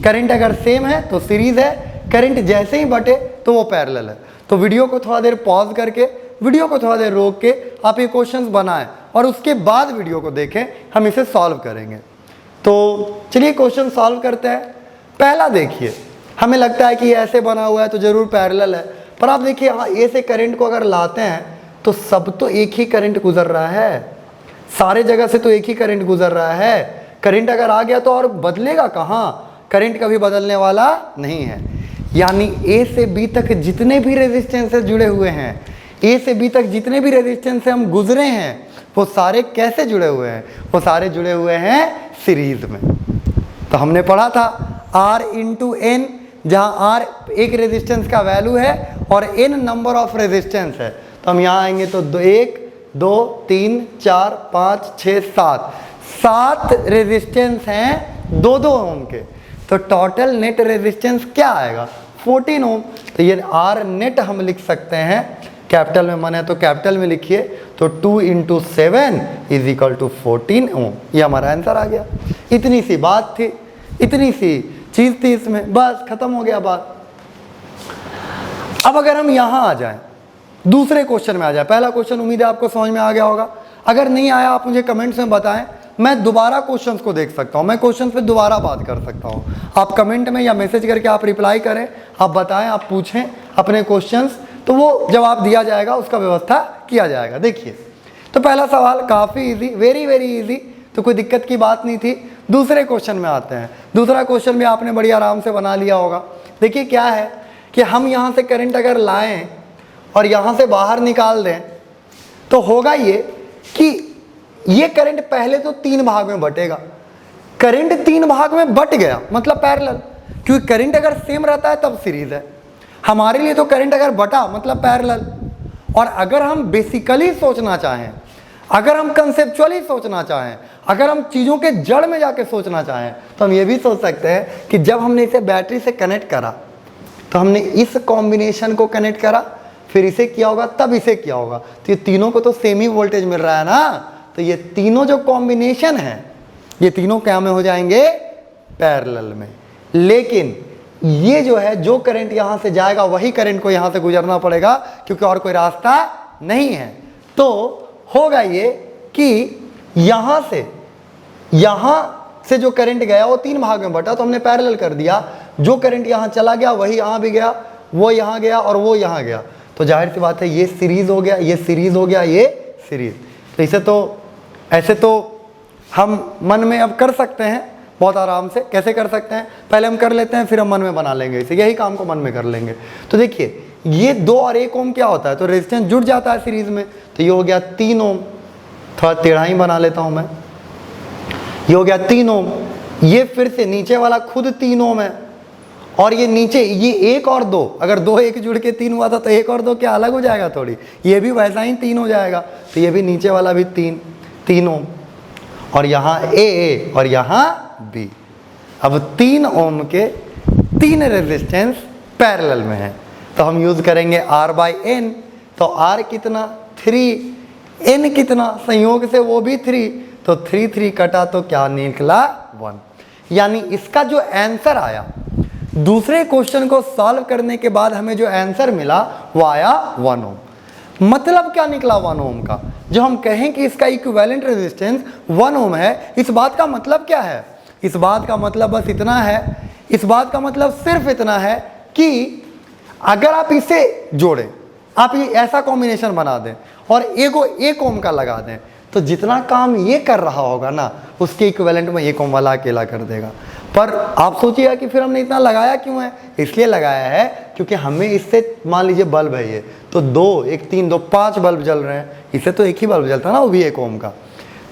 करंट अगर सेम है तो सीरीज है, करंट जैसे ही बटे तो वो पैरेलल है। तो वीडियो को थोड़ा देर पॉज करके, वीडियो को थोड़ा देर रोक के आप ये क्वेश्चंस बनाएं और उसके बाद वीडियो को देखें, हम इसे सॉल्व करेंगे। तो चलिए क्वेश्चन सॉल्व करते हैं। पहला देखिए, हमें लगता है कि ये ऐसे बना हुआ है तो जरूर पैरेलल है, पर आप देखिए हाँ, ए से करंट को अगर लाते हैं तो सब तो एक ही करंट गुजर रहा है, सारे जगह से तो एक ही करंट गुजर रहा है। करंट अगर आ गया तो और बदलेगा कहाँ, करंट कभी बदलने वाला नहीं है। यानी ए से बी तक जितने भी रेजिस्टेंस से जुड़े हुए हैं, ए से बी तक जितने भी रेजिस्टेंस से हम गुजरे हैं, वो सारे कैसे जुड़े हुए हैं, वो सारे जुड़े हुए हैं सीरीज में। तो हमने पढ़ा था R इंटू एन, जहाँ R एक रेजिस्टेंस का वैल्यू है और n नंबर ऑफ रेजिस्टेंस है। तो हम यहाँ आएंगे तो 1 2 3 4 5 6 7 रेजिस्टेंस हैं 2-2 ओम के। तो टोटल नेट रेजिस्टेंस क्या आएगा, 14 ओम। तो ये R नेट हम लिख सकते हैं, कैपिटल में मन है तो कैपिटल में लिखिए। तो 2 इंटू 7 इज इक्वल टू 14 ओम। ये हमारा आंसर आ गया। इतनी सी बात थी, इतनी सी चीज थी इसमें, बस खत्म हो गया बात। अब अगर हम यहां आ जाएं, दूसरे क्वेश्चन में आ जाए। पहला क्वेश्चन उम्मीद है आपको समझ में आ गया होगा। अगर नहीं आया आप मुझे कमेंट्स में बताएं, मैं दोबारा क्वेश्चंस को देख सकता हूं, मैं क्वेश्चंस पे दोबारा बात कर सकता हूं। आप कमेंट में या मैसेज करके आप रिप्लाई करें, आप बताएं, आप पूछें अपने क्वेश्चंस, तो वो जवाब दिया जाएगा, उसका व्यवस्था किया जाएगा। देखिए, तो पहला सवाल काफ़ी इजी, वेरी वेरी इजी, तो कोई दिक्कत की बात नहीं थी। दूसरे क्वेश्चन में आते हैं। दूसरा क्वेश्चन भी आपने बड़ी आराम से बना लिया होगा। देखिए क्या है कि हम यहाँ से करंट अगर लाएं और यहाँ से बाहर निकाल दें तो होगा ये कि ये करंट पहले तो 3 भाग में बटेगा। करंट 3 भाग में बट गया मतलब पैरेलल, क्योंकि करंट अगर सेम रहता है तब सीरीज है। हमारे लिए तो करंट अगर बटा मतलब पैरेलल। और अगर हम बेसिकली सोचना चाहें, अगर हम कंसेप्चुअली सोचना चाहें, अगर हम चीज़ों के जड़ में जाके सोचना चाहें, तो हम ये भी सोच सकते हैं कि जब हमने इसे बैटरी से कनेक्ट करा तो हमने इस कॉम्बिनेशन को कनेक्ट करा, फिर इसे किया होगा, तब इसे किया होगा। तो ये तीनों को तो सेम ही वोल्टेज मिल रहा है ना, तो ये तीनों जो कॉम्बिनेशन है ये तीनों क्या में हो जाएंगे, पैरेलल में। लेकिन ये जो है, जो करंट यहाँ से जाएगा वही करंट को यहाँ से गुजरना पड़ेगा, क्योंकि और कोई रास्ता नहीं है। तो होगा ये कि यहाँ से जो करंट गया वो 3 भाग में बटा, तो हमने पैरेलल कर दिया। जो करंट यहाँ चला गया वही यहाँ भी गया, वो यहाँ गया और वो यहाँ गया। तो जाहिर सी बात है ये सीरीज हो गया, ये सीरीज हो गया, ये सीरीज। तो इसे तो ऐसे तो हम मन में अब कर सकते हैं बहुत आराम से। कैसे कर सकते हैं, पहले हम कर लेते हैं, फिर हम मन में बना लेंगे इसे, यही काम को मन में कर लेंगे। तो देखिए, ये 2 और 1 ओम क्या होता है, तो रेजिस्टेंस जुड़ जाता है सीरीज में। तो ये हो गया 3 ओम, थोड़ा टेढ़ा ही बना लेता हूं मैं। ये हो गया 3 ओम। ये फिर से नीचे वाला खुद 3 ओम है, और ये नीचे ये 1 और 2, अगर 2 1 जुड़ के 3 हुआ था तो 1 और 2 क्या अलग हो जाएगा थोड़ी, ये भी वैसा ही 3 हो जाएगा। तो ये भी नीचे वाला भी 3 ओम, और यहाँ ए और यहाँ बी। अब 3 ओम के 3 रेजिस्टेंस पैरेलल में है, तो हम यूज करेंगे R/N। तो R कितना, 3, N कितना, संयोग से वो भी 3, तो 3 3 कटा तो क्या निकला, 1। यानी इसका जो आंसर आया दूसरे क्वेश्चन को सॉल्व करने के बाद हमें जो आंसर मिला वो आया 1 ओम। मतलब क्या निकला 1 ओम का? जो हम कहें कि इसका इक्विवेलेंट रेजिस्टेंस 1 ओम है, इस बात का मतलब क्या है? इस बात का मतलब बस इतना है, इस बात का मतलब सिर्फ इतना है कि अगर आप इसे जोड़ें, आप ये ऐसा कॉम्बिनेशन बना दें और एगो 1 ओम का लगा दें, तो जितना काम ये कर रहा होगा ना, उसके इक्विवेलेंट में 1 ओम वाला अकेला कर देगा। पर आप सोचिएगा कि फिर हमने इतना लगाया क्यों है? इसलिए लगाया है क्योंकि हमें इससे, मान लीजिए बल्ब है ये, तो 2 1 3 2 5 बल्ब जल रहे हैं, इससे तो एक ही बल्ब जलता है ना, वो भी 1 ओम का।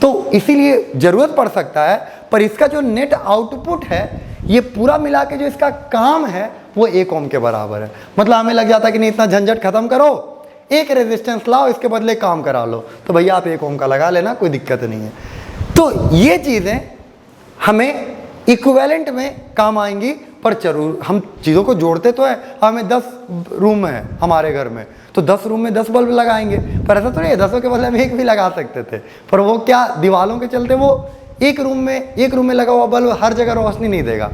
तो इसीलिए ज़रूरत पड़ सकता है, पर इसका जो नेट आउटपुट है, ये पूरा मिला के जो इसका काम है वो 1 ओम के बराबर है। मतलब हमें लग जाता है कि नहीं, इतना झंझट खत्म करो, एक रेजिस्टेंस लाओ, इसके बदले काम करा लो, तो भैया आप 1 ओम का लगा लेना, कोई दिक्कत नहीं है। तो ये चीज़ें हमें इक्विवेलेंट में काम आएंगी, पर जरूर हम चीज़ों को जोड़ते तो है। हमें 10 रूम है हमारे घर में, तो 10 रूम में 10 बल्ब लगाएंगे, पर ऐसा तो नहीं है 10 के बदले हम 1 भी लगा सकते थे, पर वो क्या, दीवालों के चलते वो एक रूम में लगा हुआ बल्ब हर जगह रोशनी नहीं देगा।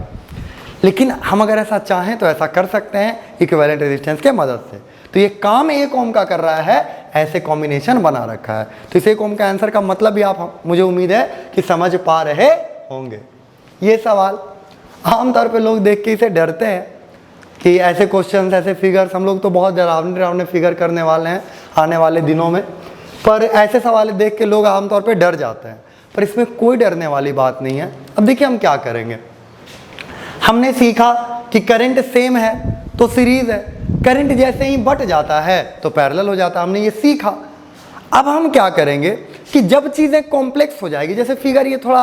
लेकिन हम अगर ऐसा चाहें तो ऐसा कर सकते हैं इक्विवेलेंट रेजिस्टेंस के मदद से। तो ये काम 1 ओम का कर रहा है, ऐसे कॉम्बिनेशन बना रखा है। तो इस 1 ओम का आंसर का मतलब भी आप, मुझे उम्मीद है कि समझ पा रहे होंगे। ये सवाल आमतौर पे लोग देख के इसे डरते हैं कि ऐसे क्वेश्चंस, ऐसे फिगर्स, हम लोग तो बहुत डरावने फिगर करने वाले हैं आने वाले दिनों में, पर ऐसे सवाल देख के लोग आमतौर पे डर जाते हैं, पर इसमें कोई डरने वाली बात नहीं है। अब देखिए हम क्या करेंगे। हमने सीखा कि करंट सेम है तो सीरीज है, करंट जैसे ही बट जाता है तो पैरेलल हो जाता है, हमने ये सीखा। अब हम क्या करेंगे कि जब चीज़ें कॉम्प्लेक्स हो जाएगी, जैसे फिगर ये थोड़ा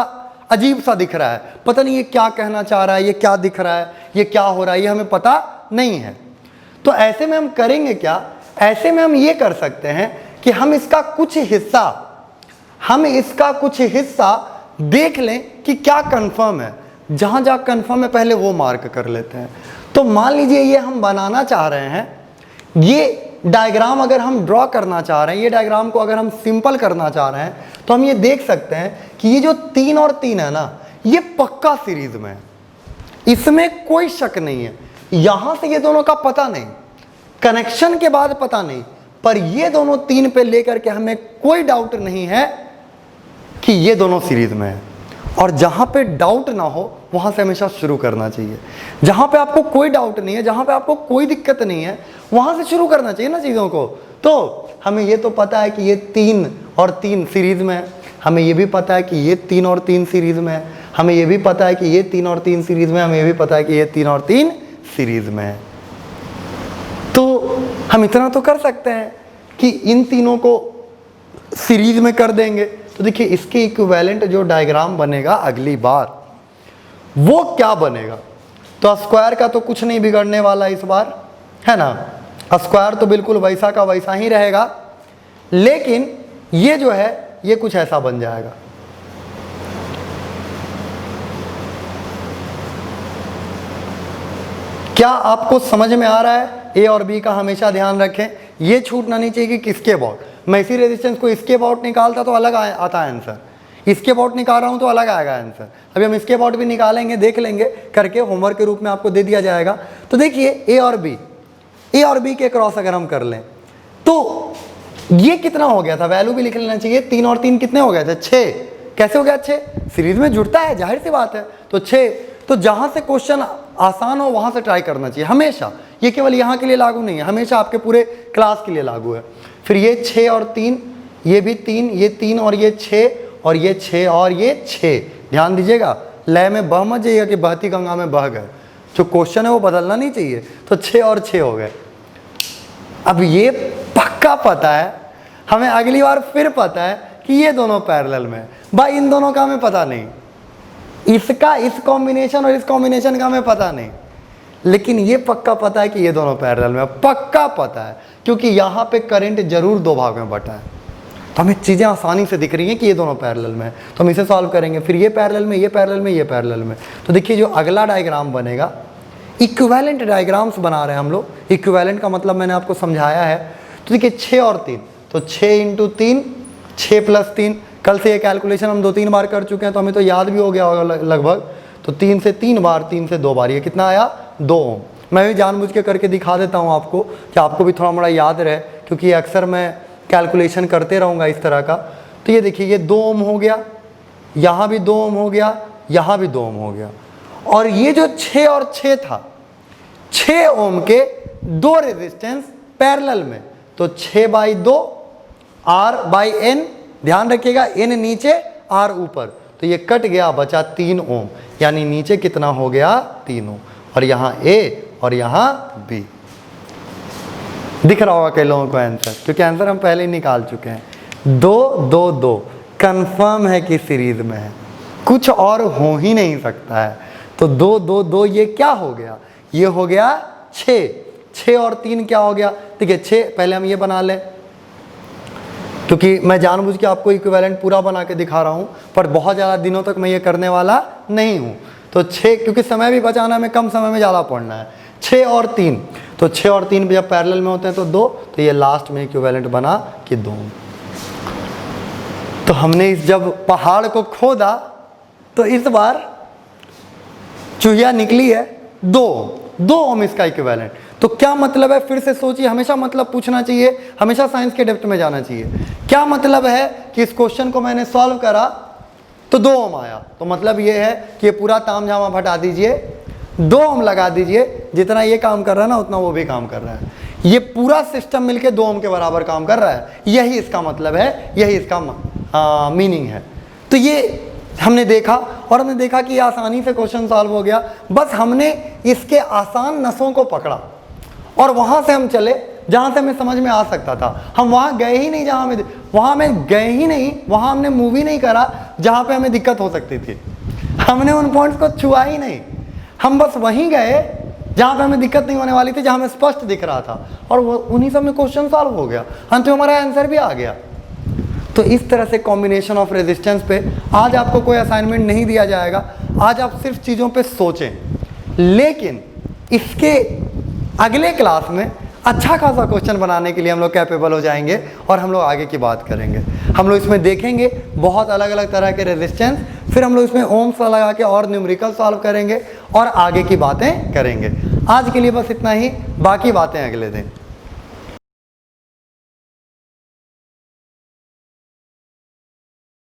अजीब सा दिख रहा है, पता नहीं ये क्या कहना चाह रहा है, ये क्या दिख रहा है, ये क्या हो रहा है, ये हमें पता नहीं है, तो ऐसे में हम करेंगे क्या? ऐसे में हम ये कर सकते हैं कि हम इसका कुछ हिस्सा देख लें कि क्या कंफर्म है। जहां जहां कंफर्म है पहले वो मार्क कर लेते हैं। तो मान लीजिए ये हम बनाना चाह रहे हैं, ये डायग्राम अगर हम ड्रॉ करना चाह रहे हैं, ये डायग्राम को अगर हम सिंपल करना चाह रहे हैं, तो हम ये देख सकते हैं कि ये जो 3 और 3 है ना, ये पक्का सीरीज में है, इसमें कोई शक नहीं है। यहां से ये दोनों का पता नहीं, कनेक्शन के बाद पता नहीं, पर ये दोनों 3 पे लेकर के हमें कोई डाउट नहीं है कि ये दोनों सीरीज में है। और जहां पे डाउट ना हो वहां से हमेशा शुरू करना चाहिए। जहां पे आपको कोई डाउट नहीं है, जहां पे आपको कोई दिक्कत नहीं है, वहां से शुरू करना चाहिए ना चीज़ों को। तो हमें ये तो पता है कि ये 3 और 3 सीरीज में है, हमें ये भी पता है कि ये 3 और 3 सीरीज में है, हमें ये भी पता है कि ये 3 और 3 सीरीज में, हमें ये भी पता है कि ये 3 और 3 सीरीज में है। तो हम इतना तो कर सकते हैं कि इन तीनों को सीरीज में कर देंगे। तो देखिए इसके इक्विवेलेंट जो डायग्राम बनेगा अगली बार, वो क्या बनेगा? तो स्क्वायर का तो कुछ नहीं बिगड़ने वाला इस बार, है ना, स्क्वायर तो बिल्कुल वैसा का वैसा ही रहेगा, लेकिन ये जो है ये कुछ ऐसा बन जाएगा। क्या आपको समझ में आ रहा है? ए और बी का हमेशा ध्यान रखें, ये छूटना नहीं चाहिए कि किसके अबाउट। मैं इसी रेजिस्टेंस को इसके अबाउट निकालता तो अलग आता है आंसर, इसके अबाउट निकाल रहा हूं तो अलग आएगा आंसर। अभी हम इसके अबाउट भी निकालेंगे, देख लेंगे करके, होमवर्क के रूप में आपको दे दिया जाएगा। तो देखिए ए और बी के क्रॉस अगर हम कर लें तो ये कितना हो गया था, वैल्यू भी लिख लेना चाहिए। 3 और 3 कितने हो गए थे? 6। कैसे हो गया 6? सीरीज में जुड़ता है, जाहिर सी बात है। तो 6, तो जहां से क्वेश्चन आसान हो वहां से ट्राई करना चाहिए हमेशा। ये केवल यहाँ के लिए लागू नहीं है, हमेशा आपके पूरे क्लास के लिए लागू है। फिर ये 6 और 3, ये भी 3, ये 3 और ये 6, और ये 6 और ये 6। ध्यान दीजिएगा, लय में बह मत जाइएगा कि बहती गंगा में बह गए, जो क्वेश्चन है वो बदलना नहीं चाहिए। तो 6 और 6 हो गए। अब ये पक्का पता है हमें, अगली बार फिर पता है कि ये दोनों पैरेलल में, भाई इन दोनों का हमें पता नहीं, इसका इस कॉम्बिनेशन और इस कॉम्बिनेशन का हमें पता नहीं, लेकिन ये पक्का पता है कि ये दोनों पैरेलल में, पक्का पता है, क्योंकि यहाँ पे करंट जरूर 2 भाग में बटा है। तो हमें चीज़ें आसानी से दिख रही हैं कि ये दोनों पैरेलल में है, तो हम इसे सॉल्व करेंगे। फिर ये पैरेलल में, ये पैरेलल में, ये पैरेलल में। तो देखिए जो अगला डायग्राम बनेगा, इक्विवेलेंट डायग्राम्स बना रहे हैं हम लोग। इक्विवेलेंट का मतलब मैंने आपको समझाया है। तो देखिए 6 और 3, तो 6 × 3, 6 + 3। कल से ये कैलकुलेशन हम 2-3 बार कर चुके हैं, तो हमें तो याद भी हो गया होगा लगभग। तो 3 से 3 बार, 3 से 2 बार, ये कितना आया? 2 ओम। मैं भी जानबूझ के करके दिखा देता हूँ आपको कि आपको भी थोड़ा मोड़ा याद रहे, क्योंकि अक्सर मैं कैलकुलेशन करते रहूँगा इस तरह का। तो ये देखिए ये 2 ओम हो गया, यहाँ भी 2 ओम हो गया, यहाँ भी 2 ओम हो गया। और ये जो 6 और 6 था, 6 ओम के 2 रेजिस्टेंस पैरेलल में, तो 6/2 R/N, ध्यान रखिएगा N नीचे R ऊपर, तो ये कट गया, बचा 3 ओम, यानी नीचे कितना हो गया 3 ओम, और यहाँ A और यहाँ B। दिख रहा होगा कई लोगों को आंसर, क्योंकि आंसर हम पहले ही निकाल चुके हैं। 2 2 2 कंफर्म है कि सीरीज में है, कुछ और हो ही नहीं सकता है। तो 2 2 2 ये क्या हो गया, ये हो गया 6, 6 और 3 क्या हो गया, देखिए 6, पहले हम ये बना लें, क्योंकि मैं जानबूझ के आपको इक्विवेलेंट पूरा बना के दिखा रहा हूँ, पर बहुत ज़्यादा दिनों तक मैं ये करने वाला नहीं हूँ। तो 6, क्योंकि समय भी बचाना, में कम समय में ज़्यादा पढ़ना है। 6 और 3, तो 6 और 3 जब पैरेलल में होते हैं तो 2, तो ये लास्ट में इक्विवेलेंट बना कि 2। तो हमने इस जब पहाड़ को खोदा तो इस बार चूहिया निकली है 2 ओम इसका इक्विवेलेंट। तो क्या मतलब है, फिर से सोचिए, हमेशा मतलब पूछना चाहिए, हमेशा साइंस के डेप्थ में जाना चाहिए। क्या मतलब है कि इस क्वेश्चन को मैंने सॉल्व करा तो 2 ओम आया, तो मतलब ये है कि ये पूरा तामझाम हटा दीजिए, 2 ओम लगा दीजिए, जितना ये काम कर रहा है ना उतना वो भी काम कर रहा है। ये पूरा सिस्टम मिलके 2 ओम के बराबर काम कर रहा है, यही इसका मतलब है, यही इसका मीनिंग है। तो ये हमने देखा, और हमने देखा कि आसानी से क्वेश्चन सॉल्व हो गया। बस हमने इसके आसान नसों को पकड़ा और वहाँ से हम चले जहाँ से हमें समझ में आ सकता था। हम वहाँ गए ही नहीं जहाँ वहाँ हमने मूवी नहीं करा जहाँ पे हमें दिक्कत हो सकती थी। हमने उन पॉइंट्स को छुआ ही नहीं, हम बस वहीं गए जहाँ पे हमें दिक्कत नहीं होने वाली थी, जहाँ हमें स्पष्ट दिख रहा था, और वो उन्हीं सब में क्वेश्चन सॉल्व हो गया, अंत में हमारा आंसर भी आ गया। तो इस तरह से कॉम्बिनेशन ऑफ रेजिस्टेंस पे आज आपको कोई असाइनमेंट नहीं दिया जाएगा, आज आप सिर्फ चीज़ों पे सोचें, लेकिन इसके अगले क्लास में अच्छा खासा क्वेश्चन बनाने के लिए हम लोग कैपेबल हो जाएंगे और हम लोग आगे की बात करेंगे। हम लोग इसमें देखेंगे बहुत अलग अलग तरह के रेजिस्टेंस, फिर हम लोग इसमें ओम्स लगा के और न्यूमेरिकल सॉल्व करेंगे और आगे की बातें करेंगे। आज के लिए बस इतना ही, बाकी बातें अगले दिन।